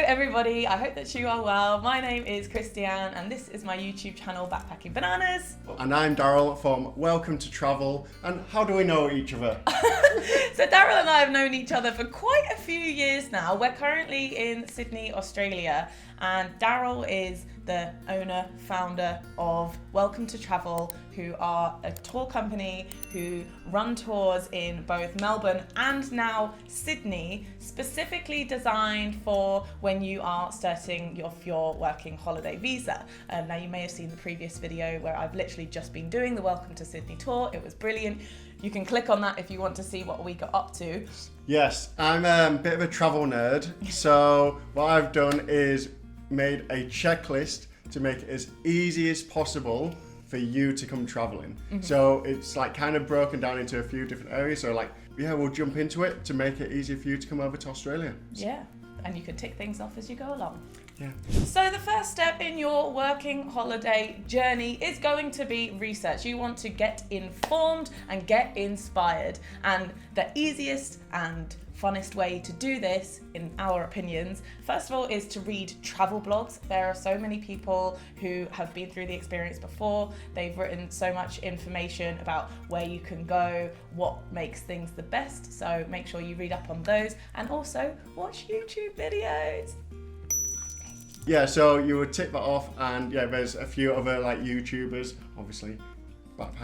everybody, I hope that you are well. My name is Christianne and this is my YouTube channel Backpacking Bananas. And I'm Darryl from Welcome to Travel. And how do we know each other? So Darryl and I have known each other for quite a few years now. We're currently in Sydney, Australia, and Darryl is the owner, founder of Welcome to Travel, who are a tour company who run tours in both Melbourne and now Sydney, specifically designed for when you are starting your working holiday visa. Now you may have seen the previous video where I've literally just been doing the Welcome to Sydney tour. It was brilliant. You can click on that if you want to see what we got up to. Yes, I'm a bit of a travel nerd. So what I've done is made a checklist to make it as easy as possible for you to come traveling. So it's like kind of broken down into a few different areas. So like, yeah, we'll jump into it to make it easier for you to come over to Australia. Yeah, and you can tick things off as you go along. Yeah. So the first step in your working holiday journey is going to be research. You want to get informed and get inspired. And the easiest and funnest way to do this, in our opinions, first of all, is to read travel blogs. There are so many people who have been through the experience before. They've written so much information about where you can go, what makes things the best. So make sure you read up on those and also watch YouTube videos. Yeah, so you would tick that off, and yeah, there's a few other like YouTubers, obviously.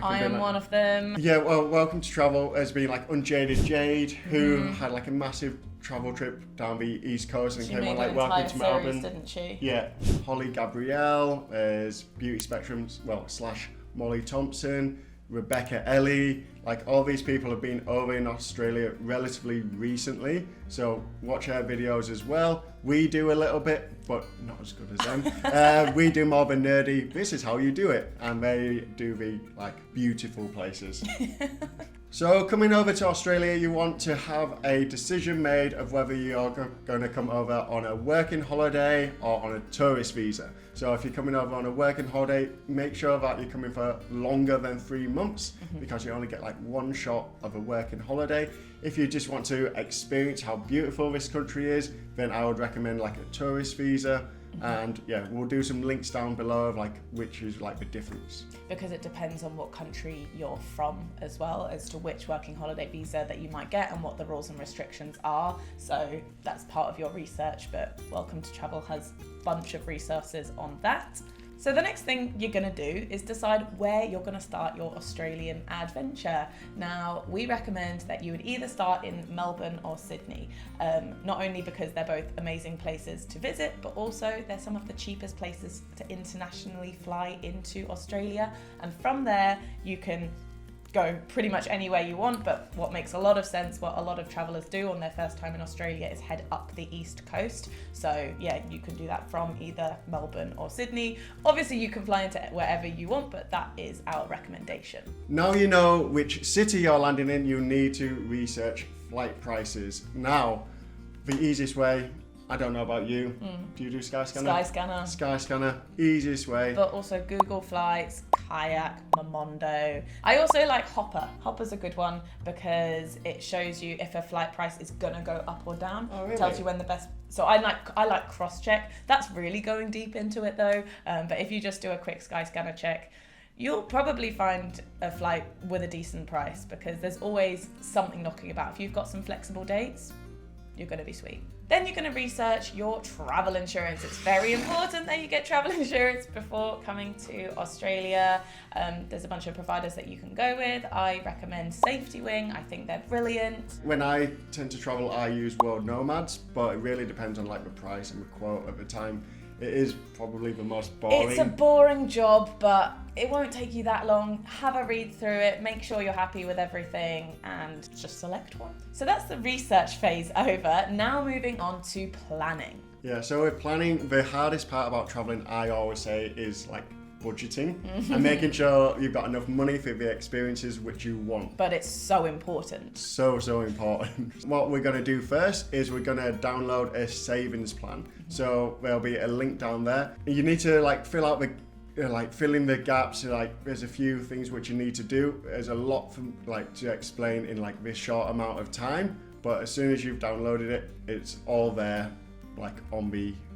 I am one of them. Yeah, well, Welcome to Travel has been like Unjaded Jade, who had like a massive travel trip down the East Coast and She came made on like an Welcome entire to Melbourne. series, didn't she? Yeah, Holly Gabrielle, there's Beauty Spectrum, / Molly Thompson, Rebecca Ellie, like all these people have been over in Australia relatively recently, so watch our videos as well. We do a little bit, but not as good as them. We do more of a nerdy, this is how you do it, and they do the like beautiful places. So coming over to Australia, you want to have a decision made of whether you're going to come over on a working holiday or on a tourist visa. So if you're coming over on a working holiday, make sure that you're coming for longer than 3 months because you only get like one shot of a working holiday. If you just want to experience how beautiful this country is, then I would recommend like a tourist visa. And yeah, we'll do some links down below of like which is like the difference. Because it depends on what country you're from as well as to which working holiday visa that you might get and what the rules and restrictions are. So that's part of your research, but Welcome to Travel has a bunch of resources on that. So the next thing you're going to do is decide where you're going to start your Australian adventure. Now, we recommend that you would either start in Melbourne or Sydney, not only because they're both amazing places to visit, but also they're some of the cheapest places to internationally fly into Australia. And from there, you can go pretty much anywhere you want, but what makes a lot of sense, what a lot of travellers do on their first time in Australia is head up the east coast. So yeah, you can do that from either Melbourne or Sydney. Obviously you can fly into wherever you want, but that is our recommendation. Now you know which city you're landing in, you need to research flight prices. Now, the easiest way, I don't know about you, do you do Skyscanner? Skyscanner. Skyscanner, easiest way. But also Google Flights, Kayak, Momondo. I also like Hopper. Hopper's a good one because it shows you if a flight price is gonna go up or down. Oh, really? Tells you when the best. So I like cross-check. That's really going deep into it though. But if you just do a quick Skyscanner check, you'll probably find a flight with a decent price because there's always something knocking about. If you've got some flexible dates, you're going to be sweet. Then you're going to research your travel insurance. It's very important that you get travel insurance before coming to Australia. There's a bunch of providers that you can go with. I recommend Safety Wing. I think they're brilliant. When I tend to travel, I use World Nomads, but it really depends on like the price and the quote at the time. It is probably the most boring. It's a boring job, but it won't take you that long. Have a read through it, make sure you're happy with everything, and just select one. So that's the research phase over. Now moving on to planning. Yeah, so with planning, the hardest part about traveling, I always say, is like budgeting and making sure you've got enough money for the experiences which you want. But it's so important. So important. What we're going to do first is we're going to download a savings plan. So there'll be a link down there. You need to like fill out the fill in the gaps. Like there's a few things which you need to do. There's a lot from like to explain in like this short amount of time, but as soon as you've downloaded it, it's all there like on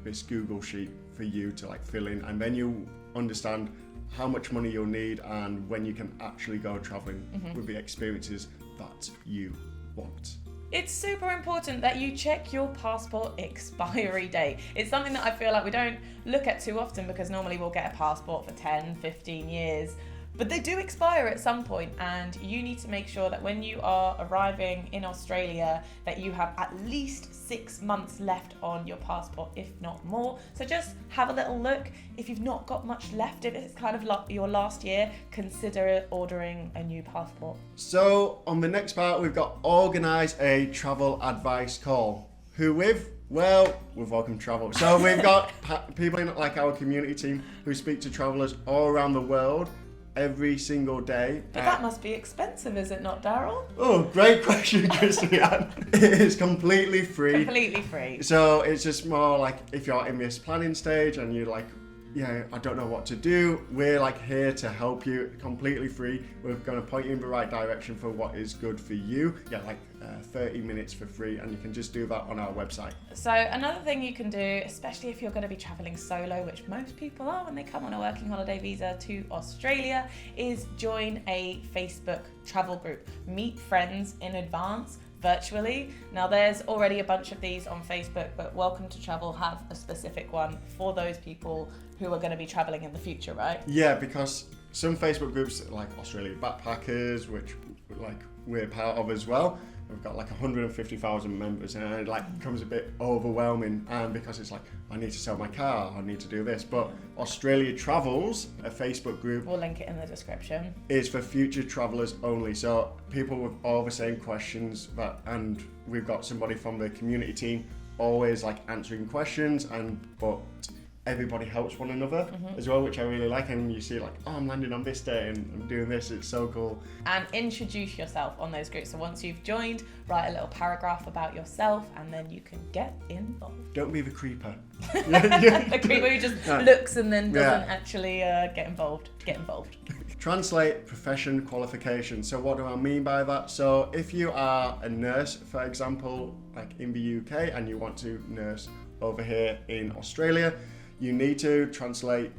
this Google sheet for you to like fill in, and then you understand how much money you'll need and when you can actually go traveling with the experiences that you want. It's super important that you check your passport expiry date. It's something that I feel like we don't look at too often, because normally we'll get a passport for 10, 15 years. But they do expire at some point, and you need to make sure that when you are arriving in Australia that you have at least 6 months left on your passport, if not more. So just have a little look. If you've not got much left, if it's kind of your last year, consider ordering a new passport. So on the next part, we've got organise a travel advice call. Who with? Well, with Welcome Travel. So we've got people in like our community team who speak to travellers all around the world every single day. But that must be expensive, is it not, Darryl? Oh, great question, Christianne. It is completely free. Completely free. So it's just more like if you're in this planning stage and you're like, yeah, I don't know what to do, we're like here to help you, completely free. We're going to point you in the right direction for what is good for you. Yeah, like 30 minutes for free, and you can just do that on our website. So another thing you can do, especially if you're going to be traveling solo, which most people are when they come on a working holiday visa to Australia, is join a Facebook travel group. Meet friends in advance virtually. Now there's already a bunch of these on Facebook, but Welcome to Travel have a specific one for those people who are going to be traveling in the future, right? Yeah, because some Facebook groups like Australia Backpackers, which like we're part of as well, we've got like 150,000 members, and it like becomes a bit overwhelming, and because it's like I need to sell my car, I need to do this. But Australia Travels, a Facebook group, we'll link it in the description, is for future travellers only. So people with all the same questions, and we've got somebody from the community team always like answering questions, but everybody helps one another as well, which I really like. And you see like, oh, I'm landing on this day and I'm doing this, it's so cool. And introduce yourself on those groups. So once you've joined, write a little paragraph about yourself, and then you can get involved. Don't be the creeper. The creeper who just looks and then doesn't actually get involved. Get involved. Translate profession qualification. So what do I mean by that? So if you are a nurse, for example, like in the UK, and you want to nurse over here in Australia, you need to translate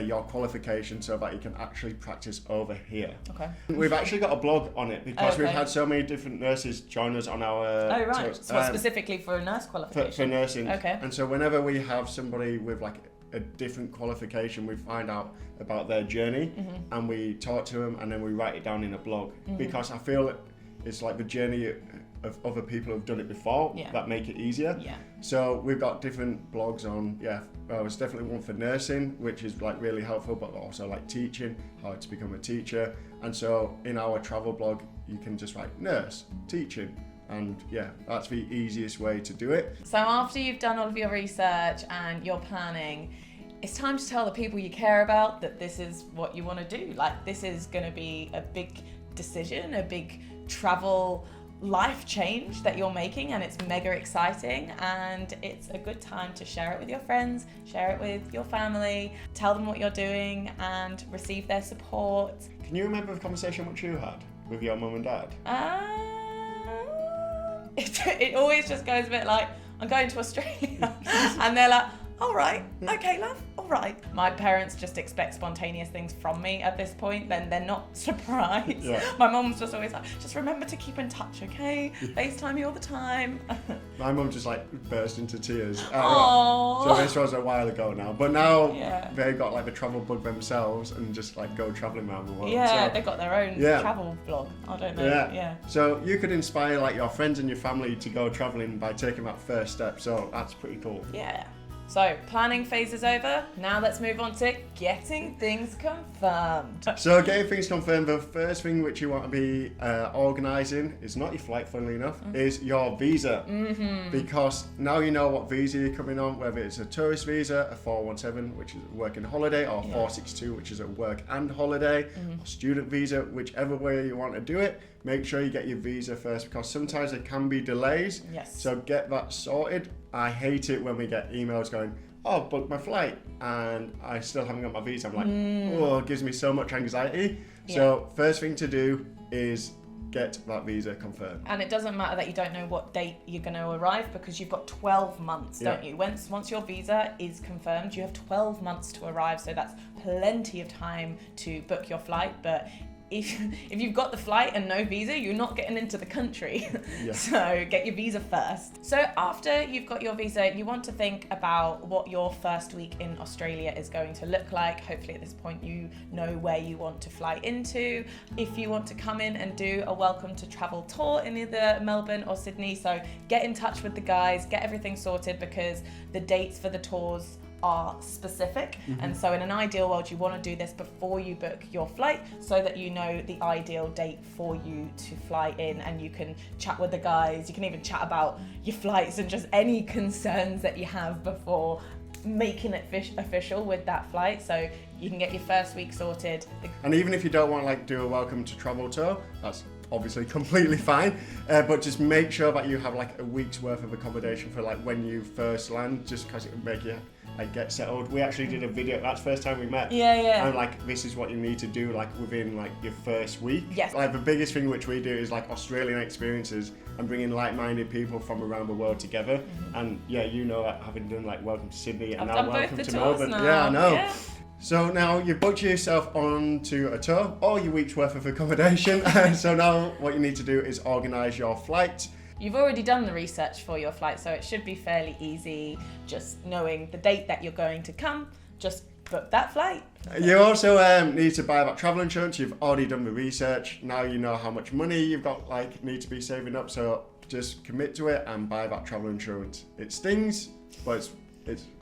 your qualification so that you can actually practice over here. Okay. We've actually got a blog on it because we've had so many different nurses join us on our... Oh, right. So specifically for a nurse qualification? For nursing. Okay. And so whenever we have somebody with like a different qualification, we find out about their journey and we talk to them, and then we write it down in a blog because I feel it's like the journey of other people who've done it before that make it easier. Yeah. So we've got different blogs on, it's definitely one for nursing, which is like really helpful, but also like teaching, how to become a teacher. And so in our travel blog, you can just write nurse, teaching, and that's the easiest way to do it. So after you've done all of your research and you're planning, it's time to tell the people you care about that this is what you want to do. Like, this is going to be a big decision, a big travel life change that you're making, and it's mega exciting, and it's a good time to share it with your friends, share it with your family, tell them what you're doing and receive their support. Can you remember the conversation which you had with your mum and dad? It always just goes a bit like, I'm going to Australia and they're like, all right, okay love, all right. My parents just expect spontaneous things from me at this point, then they're not surprised. Yeah. My mum's just always like, just remember to keep in touch, okay? FaceTime me all the time. My mum just like burst into tears. Aww. So this was a while ago now, but now Yeah. they've got like the travel bug themselves and just like go travelling around the world. Yeah, So, they've got their own travel blog. I don't know. Yeah. So you could inspire like your friends and your family to go travelling by taking that first step. So that's pretty cool. Yeah. So planning phase is over. Now let's move on to getting things confirmed. So getting things confirmed, the first thing which you want to be organising is not your flight, funnily enough, is your visa. Because now you know what visa you're coming on, whether it's a tourist visa, a 417, which is a work and holiday, or 462, which is a work and holiday, or student visa, whichever way you want to do it. Make sure you get your visa first, because sometimes there can be delays. Yes. So get that sorted. I hate it when we get emails going, oh, booked my flight and I still haven't got my visa. I'm like, oh, it gives me so much anxiety. So first thing to do is get that visa confirmed. And it doesn't matter that you don't know what date you're going to arrive, because you've got 12 months, don't you? Once your visa is confirmed, you have 12 months to arrive, so that's plenty of time to book your flight. But if you've got the flight and no visa, you're not getting into the country. So get your visa first. So after you've got your visa, you want to think about what your first week in Australia is going to look like. Hopefully at this point you know where you want to fly into. If you want to come in and do a welcome to travel tour in either Melbourne or Sydney, so get in touch with the guys, get everything sorted, because the dates for the tours are specific. And so in an ideal world, you want to do this before you book your flight, so that you know the ideal date for you to fly in, and you can chat with the guys. You can even chat about your flights and just any concerns that you have before making it official with that flight, so you can get your first week sorted. And even if you don't want to like do a welcome to travel tour, that's obviously completely fine, but just make sure that you have like a week's worth of accommodation for like when you first land, just because it would make you like get settled. We actually did a video, that's the first time we met. And like this is what you need to do like within like your first week. Like the biggest thing which we do is like Australian experiences and bringing like-minded people from around the world together. And you know, having done like Welcome to Sydney and now Welcome to Melbourne. I know. So now you've booked yourself onto a tour, or your week's worth of accommodation. So now what you need to do is organise your flight. You've already done the research for your flight, so it should be fairly easy. Just knowing the date that you're going to come, just book that flight. You also need to buy that travel insurance. You've already done the research. Now you know how much money you've got, like, need to be saving up. So just commit to it and buy that travel insurance. It stings, but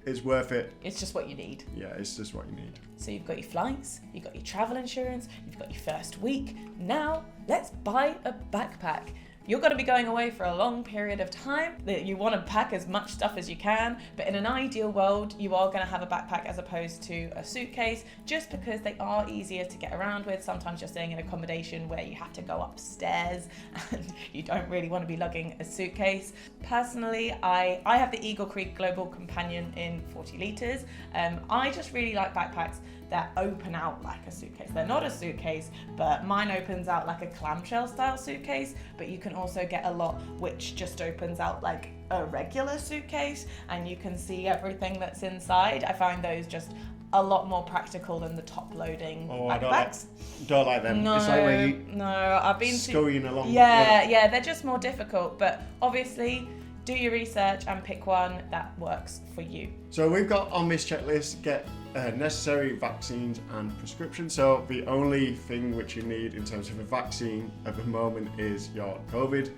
it's worth it. It's just what you need. Yeah, it's just what you need. So you've got your flights, you've got your travel insurance, you've got your first week. Now let's buy a backpack. You're going to be going away for a long period of time. You want to pack as much stuff as you can, but in an ideal world, you are going to have a backpack as opposed to a suitcase, just because they are easier to get around with. Sometimes you're staying in accommodation where you have to go upstairs and you don't really want to be lugging a suitcase. Personally, I have the Eagle Creek Global Companion in 40 litres. I just really like backpacks that open out like a suitcase. They're not a suitcase, but mine opens out like a clamshell style suitcase, but you can also get a lot which just opens out like a regular suitcase and you can see everything that's inside. I find those just a lot more practical than the top loading backpacks. I don't like them. No, it's like when you I've been scurrying along. Yeah, they're just more difficult, but obviously do your research and pick one that works for you. So we've got on this checklist, get necessary vaccines and prescriptions. So the only thing which you need in terms of a vaccine at the moment is your COVID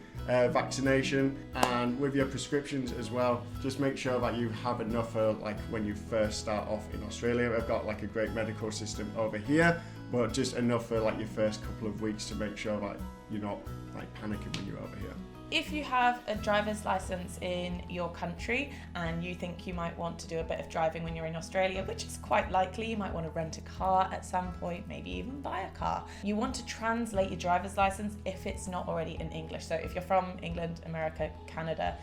vaccination, and with your prescriptions as well, just make sure that you have enough for like when you first start off in Australia. I've got like a great medical system over here, but just enough for like your first couple of weeks to make sure that you're not like panicking when you're over here. If you have a driver's license in your country and you think you might want to do a bit of driving when you're in Australia, which is quite likely, you might want to rent a car at some point, maybe even buy a car. You want to translate your driver's license if it's not already in English. So if you're from England, America, Canada,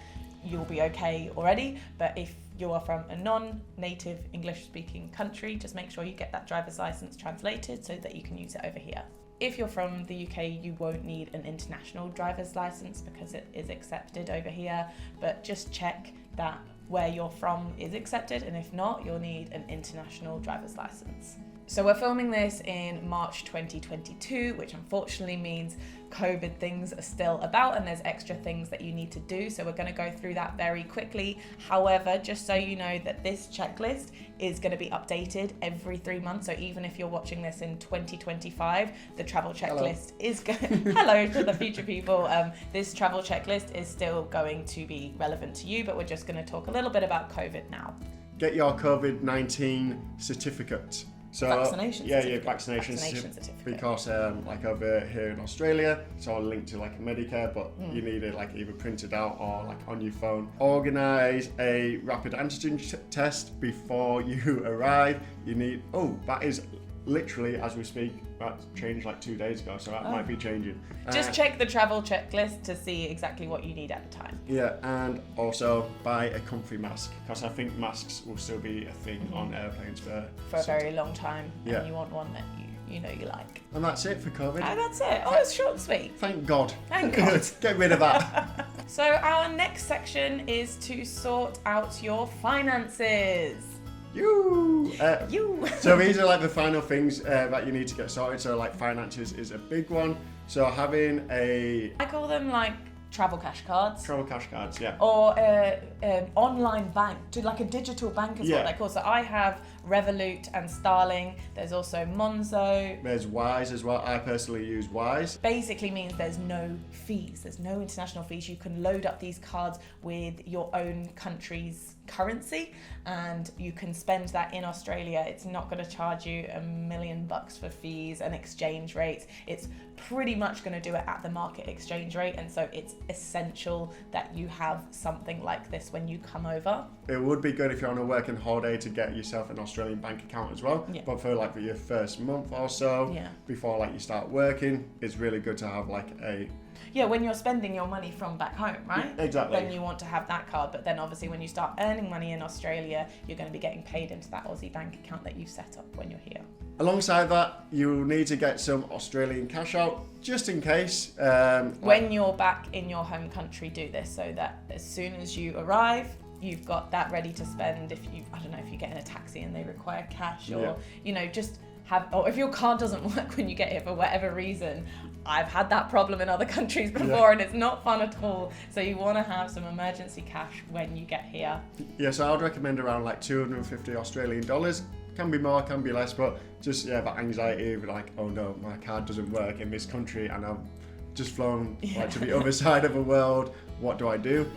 you'll be okay already. But if you are from a non-native English-speaking country, just make sure you get that driver's license translated so that you can use it over here. If you're from the UK, you won't need an international driver's license because it is accepted over here, but just check that where you're from is accepted, and if not, you'll need an international driver's license. So we're filming this in March 2022, which unfortunately means COVID things are still about and there's extra things that you need to do. So we're going to go through that very quickly. However, just so you know that this checklist is going to be updated every 3 months. So even if you're watching this in 2025, the travel checklist is going hello to the future people. This travel checklist is still going to be relevant to you, but we're just going to talk a little bit about COVID now. Get your COVID-19 certificate. So, vaccination certificate. Because like over here in Australia, it's all linked to like Medicare, but you need it like either printed out or like on your phone. Organise a rapid antigen test before you arrive. You need, that is literally as we speak, that changed like 2 days ago, so that might be changing. Just check the travel checklist to see exactly what you need at the time. Yeah, and also buy a comfy mask, because I think masks will still be a thing on airplanes for a very long time. Yeah. And you want one that you know you like. And that's it for COVID. And that's it. Oh, it's short and sweet. Thank God. Thank God. Get rid of that. So our next section is to sort out your finances. You. You. So these are like the final things that you need to get sorted. So like finances is a big one. So having a I call them like travel cash cards. travel cash cards, yeah. Or online bank, like a digital bank is what Yeah. they call. So I have Revolut and Starling. There's also Monzo. There's Wise as well. I personally use Wise. Basically means there's no fees. There's no international fees. You can load up these cards with your own country's currency and you can spend that in Australia. It's not going to charge you $1 million for fees and exchange rates. It's pretty much going to do it at the market exchange rate, and so it's essential that you have something like this when you come over. It would be good if you're on a working holiday to get yourself an Australian bank account as well. Yeah. But for like for your first month or so, Yeah. before like you start working, it's really good to have like a Yeah, when you're spending your money from back home, right? Exactly. Then you want to have that card, but then obviously when you start earning money in Australia, you're going to be getting paid into that Aussie bank account that you set up when you're here. Alongside that, you'll need to get some Australian cash out just in case. When you're back in your home country, do this so that as soon as you arrive, you've got that ready to spend. If you, I don't know, if you get in a taxi and they require cash, or Yeah. you know, just have, or if your card doesn't work when you get here for whatever reason. I've had that problem in other countries before, and it's not fun at all. So you want to have some emergency cash when you get here. Yeah, so I'd recommend around like 250 Australian dollars. Can be more, can be less, but just that anxiety of like, oh no, my card doesn't work in this country and I've just flown like to the other side of the world. What do I do?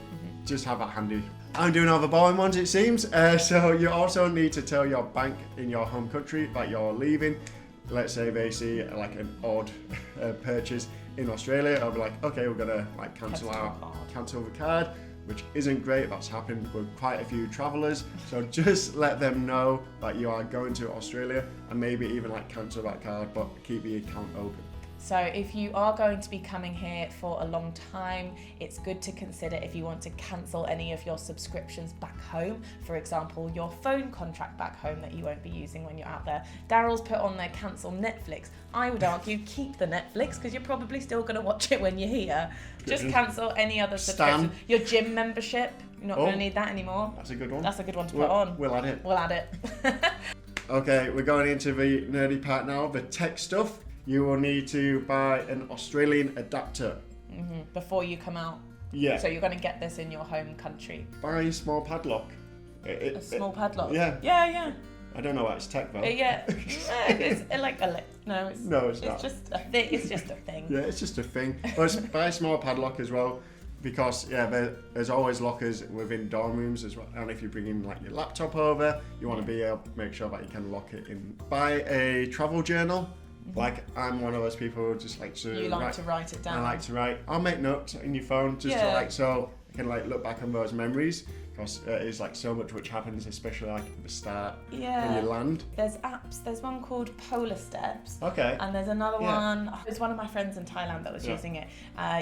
Just have that handy. I'm doing all the boring ones, it seems. So you also need to tell your bank in your home country that you're leaving. Let's say they see like an odd purchase in Australia. I'll be like, okay, we're gonna like cancel the card, which isn't great. That's happened with quite a few travellers. So just let them know that you are going to Australia and maybe even like cancel that card, but keep the account open. So if you are going to be coming here for a long time, it's good to consider if you want to cancel any of your subscriptions back home. For example, your phone contract back home that you won't be using when you're out there. Darryl's put on there cancel Netflix. I would argue keep the Netflix because you're probably still going to watch it when you're here. Just cancel any other subscription. Your gym membership, you're not going to need that anymore. That's a good one. That's a good one to put on. We'll add it. We'll add it. Okay, we're going into the nerdy part now, the tech stuff. You will need to buy an Australian adapter. Before you come out. Yeah. So you're going to get this in your home country. Buy a small padlock. A small padlock? Yeah. Yeah. I don't know why it's tech though. Yeah. It's like a no, it's not. It's just a thing. It's just a thing. Yeah, it's just a thing. But buy a small padlock as well, because there's always lockers within dorm rooms as well. And if you're bringing like your laptop over, you want to be able to make sure that you can lock it in. Buy a travel journal. Like I'm one of those people who just like to to write it down. I like to write. I'll make notes in your phone just to like so I can like look back on those memories, because it is like so much which happens, especially like at the start when you land. There's apps. There's one called Polar Steps. Okay. And there's another one. There's one of my friends in Thailand that was using it.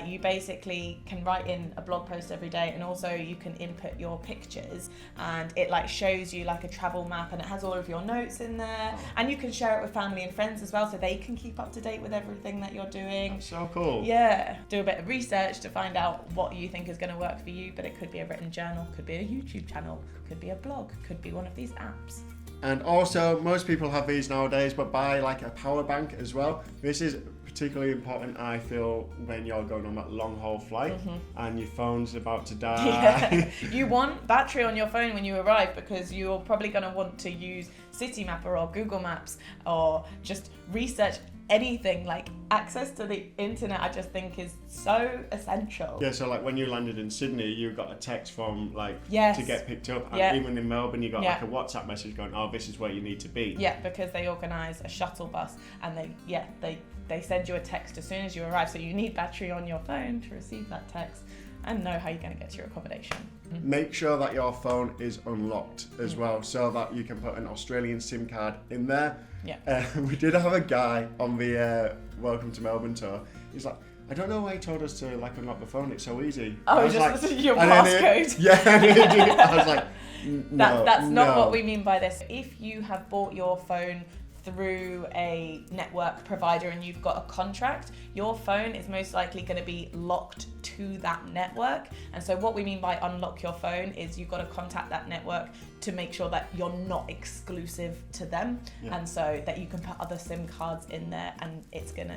You basically can write in a blog post every day, and also you can input your pictures, and it like shows you like a travel map, and it has all of your notes in there, and you can share it with family and friends as well, so they can keep up to date with everything that you're doing. That's so cool. Yeah. Do a bit of research to find out what you think is going to work for you, but it could be a written journal, could be a YouTube channel, could be a blog, could be one of these apps. And also, most people have these nowadays, but buy like a power bank as well. This is particularly important, I feel, when you're going on that long haul flight and your phone's about to die. Yeah. You want battery on your phone when you arrive, because you're probably going to want to use City Mapper or Google Maps, or just research anything. Like access to the internet, I just think is so essential. Yeah, so like when you landed in Sydney, you got a text from like to get picked up, and even in Melbourne you got like a WhatsApp message going, oh, this is where you need to be. Yeah, because they organise a shuttle bus, and they send you a text as soon as you arrive, so you need battery on your phone to receive that text and know how you're going to get to your accommodation. Make sure that your phone is unlocked as well, so that you can put an Australian SIM card in there. Yeah. We did have a guy on the Welcome to Melbourne tour. He's like, I don't know why he told us to like unlock the phone. It's so easy. Oh, just like, your passcode. I was like, no. That's not what we mean by this. If you have bought your phone through a network provider and you've got a contract, your phone is most likely going to be locked to that network. And so what we mean by unlock your phone is you've got to contact that network to make sure that you're not exclusive to them, and so that you can put other SIM cards in there and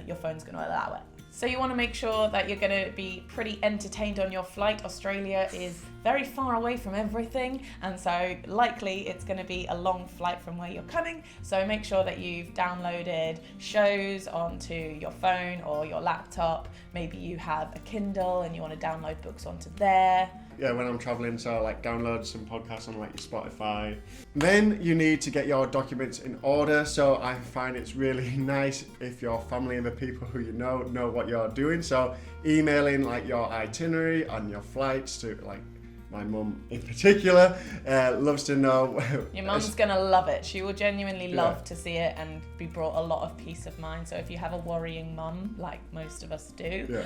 your phone's going to allow it. So you want to make sure that you're going to be pretty entertained on your flight. Australia is very far away from everything, and so likely it's going to be a long flight from where you're coming. So make sure that you've downloaded shows onto your phone or your laptop. Maybe you have a Kindle and you want to download books onto there. Yeah, when I'm traveling, so like download some podcasts on like your Spotify. Then you need to get your documents in order. So I find it's really nice if your family and the people who you know what you're doing. So emailing like your itinerary on your flights to like my mum in particular loves to know. Your mum's gonna love it. She will genuinely love to see it and be brought a lot of peace of mind. So if you have a worrying mum, like most of us do,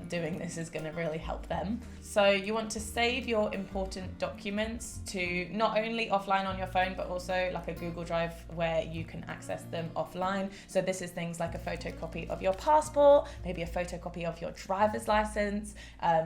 doing this is gonna really help them. So you want to save your important documents to not only offline on your phone, but also like a Google Drive where you can access them offline. So this is things like a photocopy of your passport, maybe a photocopy of your driver's license,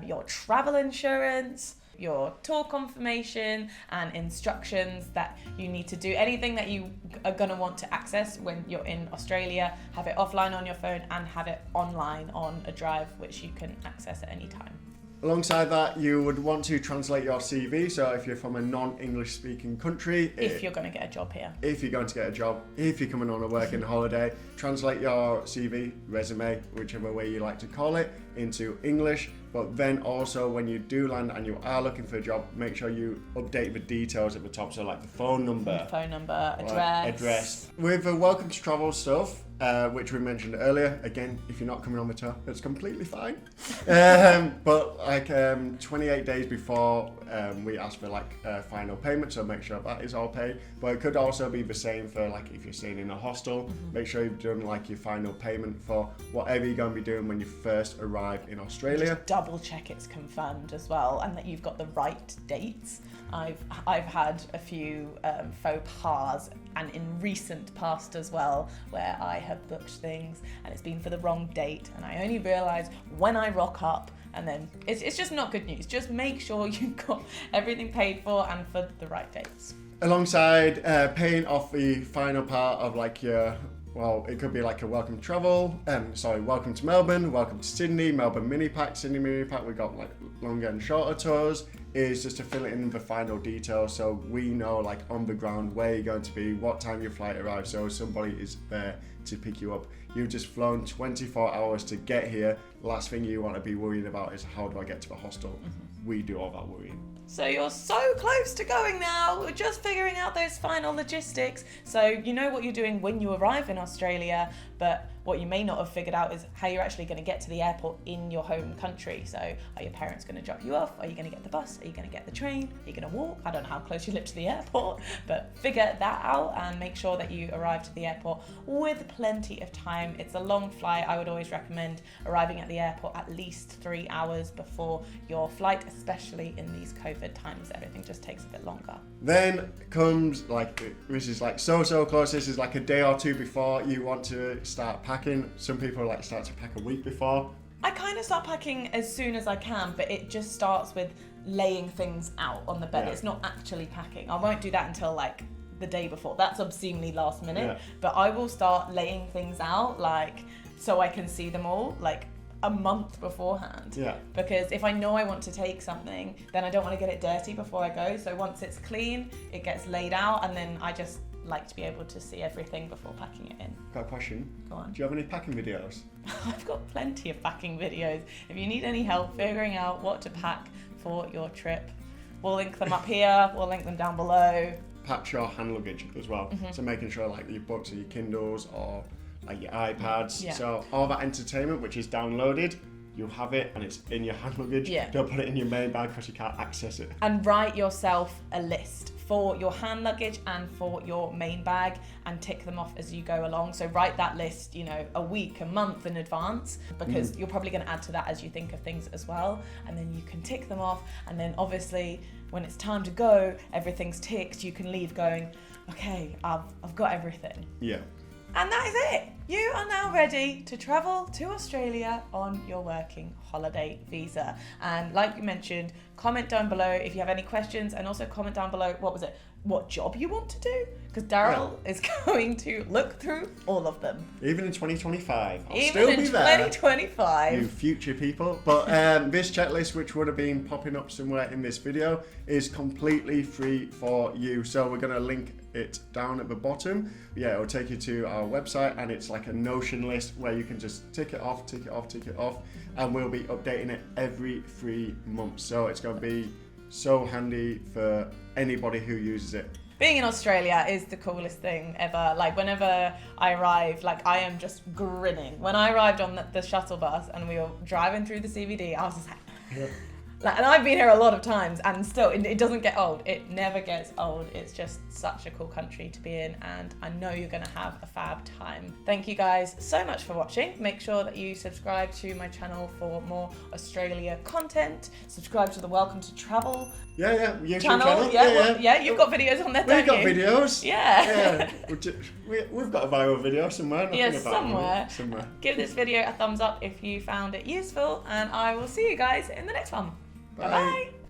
your travel insurance, your tour confirmation and instructions that you need to do. Anything that you are going to want to access when you're in Australia, have it offline on your phone and have it online on a drive which you can access at any time. Alongside that, you would want to translate your CV. So if you're from a non-English speaking country, if you're going to get a job here, if you're going to get a job, if you're coming on a working holiday, translate your CV, resume, whichever way you like to call it, into English. But then also when you do land and you are looking for a job, make sure you update the details at the top. So like the phone number, address. With the welcome to travel stuff, which we mentioned earlier, again, if you're not coming on the tour, it's completely fine. But like 28 days before, we ask for like final payment, so make sure that is all paid. But it could also be the same for like if you're staying in a hostel, make sure you've done like your final payment for whatever you're going to be doing when you first arrive in Australia. Just double check it's confirmed as well and that you've got the right dates. I've had a few faux pas and in recent past as well where I have booked things and it's been for the wrong date and I only realise when I rock up, and then it's just not good news. Just make sure you've got everything paid for and for the right dates. Alongside paying off the final part of like your, well, it could be like a welcome to Melbourne, welcome to Sydney, Melbourne mini pack, Sydney mini pack. We've got like longer and shorter tours. Is just to fill in the final details so we know like on the ground where you're going to be, what time your flight arrives, so somebody is there to pick you up. You've just flown 24 hours to get here. Last thing you want to be worried about is how do I get to the hostel? We do all that worrying. So you're so close to going now. We're just figuring out those final logistics. So you know what you're doing when you arrive in Australia, but what you may not have figured out is how you're actually going to get to the airport in your home country. So are your parents going to drop you off? Are you going to get the bus? Are you going to get the train? Are you going to walk? I don't know how close you live to the airport, but figure that out and make sure that you arrive to the airport with plenty of time. It's a long flight. I would always recommend arriving at the airport at least 3 hours before your flight, especially in these COVID times. Everything just takes a bit longer. Then comes like, this is like so close. This is like a day or two before you want to start packing. Some people like start to pack a week before. I kind of start packing as soon as I can, but it just starts with laying things out on the bed. It's not actually packing. I won't do that until like the day before. That's obscenely last minute, but I will start laying things out like so I can see them all like a month beforehand. Because if I know I want to take something, then I don't want to get it dirty before I go. So once it's clean, it gets laid out, and then I just like to be able to see everything before packing it in. Got a question. Go on. Do you have any packing videos? I've got plenty of packing videos. If you need any help figuring out what to pack for your trip, we'll link them up here, we'll link them down below. Patch your hand luggage as well. So making sure like your books or your Kindles or like your iPads. So all that entertainment which is downloaded, you'll have it and it's in your hand luggage. Don't put it in your main bag because you can't access it. And write yourself a list for your hand luggage and for your main bag and tick them off as you go along. So write that list, you know, a week, a month in advance, because you're probably going to add to that as you think of things as well. And then you can tick them off. And then obviously when it's time to go, everything's ticked. You can leave going, okay, I've got everything. And that is it. You are now ready to travel to Australia on your working holiday visa. And like you mentioned, comment down below if you have any questions, and also comment down below, what job you want to do? Because Darryl is going to look through all of them. Even in 2025. I'll Even still in be there. 2025. You future people. But this checklist, which would have been popping up somewhere in this video, is completely free for you. So we're going to link it down at the bottom. Yeah, it'll take you to our website, and it's like a Notion list where you can just tick it off, and we'll be updating it every 3 months. So it's going to be so handy for anybody who uses it. Being in Australia is the coolest thing ever. Like, whenever I arrive, like, I am just grinning. When I arrived on the shuttle bus and we were driving through the CBD, I was just like, and I've been here a lot of times, and still, it doesn't get old. It never gets old. It's just such a cool country to be in, and I know you're going to have a fab time. Thank you guys so much for watching. Make sure that you subscribe to my channel for more Australia content. Subscribe to the Welcome to Travel YouTube channel. Yeah, you've got videos on there, don't you? We've got videos. Yeah. We've got a viral video somewhere. Somewhere. Give this video a thumbs up if you found it useful, and I will see you guys in the next one. Bye-bye.